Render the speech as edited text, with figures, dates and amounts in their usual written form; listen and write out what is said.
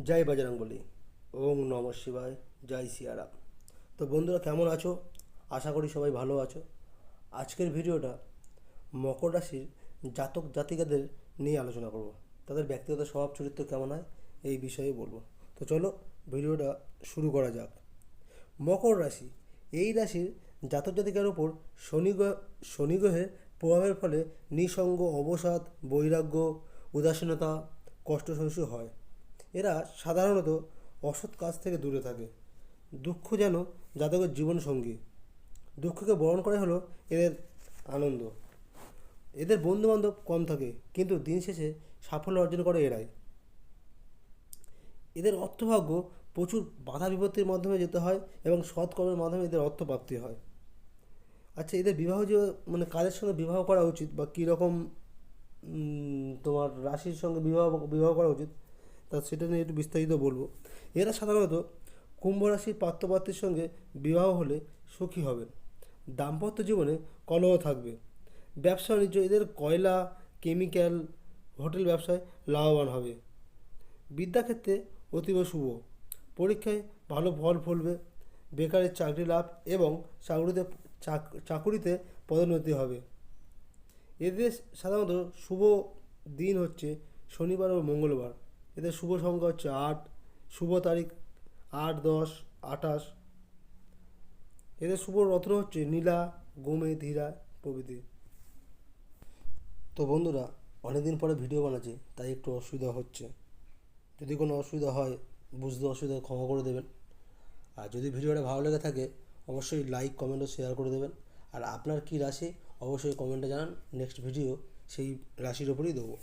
জয় বজরংবলী। ওম নম শিবায়। জয় সিয়ারাম। তো বন্ধুরা, কেমন আছো? আশা করি সবাই ভালো আছো। আজকের ভিডিওটা মকর রাশির জাতক জাতিকাদের নিয়ে আলোচনা করব। তাদের ব্যক্তিগত স্বভাব চরিত্র কেমন হয় এই বিষয়ে বলবো। তো চলো ভিডিওটা শুরু করা যাক। মকর রাশি, এই রাশির জাতক জাতিকার উপর শনি গ্রহের প্রভাবের ফলে নিঃসঙ্গ, অবসাদ, বৈরাগ্য, উদাসীনতা, কষ্ট সহিষ্ণু হয়। এরা সাধারণত অসৎ কাজ থেকে দূরে থাকে। দুঃখ যেন জাতকের জীবনসঙ্গী। দুঃখকে বরণ করে হলো এদের আনন্দ। এদের বন্ধুবান্ধব কম থাকে, কিন্তু দিন শেষে সাফল্য অর্জন করে এরাই। এদের অর্থভাগ্য প্রচুর বাধা বিপত্তির মাধ্যমে যেতে হয় এবং সৎকর্মের মাধ্যমে এদের অর্থ প্রাপ্তি হয়। আচ্ছা, এদের বিবাহ যে কাদের সঙ্গে বিবাহ করা উচিত বা কীরকম তোমার রাশির সঙ্গে বিবাহ বিবাহ করা উচিত, তা সেটা নিয়ে একটু বিস্তারিত বলবো। এরা সাধারণত কুম্ভ রাশির পাত্রপাত্রীর সঙ্গে বিবাহ হলে সুখী হবেন। দাম্পত্য জীবনে কলহ থাকবে। ব্যবসা বাণিজ্য, এদের কয়লা, কেমিক্যাল, হোটেল ব্যবসায় লাভবান হবে। বিদ্যাক্ষেত্রে অতীব শুভ। পরীক্ষায় ভালো ফল ফলবে। বেকারের চাকরি লাভ এবং চাকুরিতে চাকুরিতে পদোন্নতি হবে। এদের সাধারণত শুভ দিন হচ্ছে শনিবার ও মঙ্গলবার। এদের শুভ সংখ্যা হচ্ছে 8, শুভ তারিখ 8, 10, 28। এদের শুভ রত্ন হচ্ছে নীলা, গোমেদ, হীরা প্রভৃতি। তো বন্ধুরা, অনেকদিন পরে ভিডিও বানাচ্ছি, তাই একটু অসুবিধা হচ্ছে। যদি কোনো অসুবিধা হয়, বুঝতে অসুবিধা ক্ষমা করে দেবেন। আর যদি ভিডিওটা ভালো লেগে থাকে অবশ্যই লাইক, কমেন্ট ও শেয়ার করে দেবেন। আর আপনার কী রাশি অবশ্যই কমেন্টে জানান। নেক্সট ভিডিও সেই রাশির ওপরেই দেবো।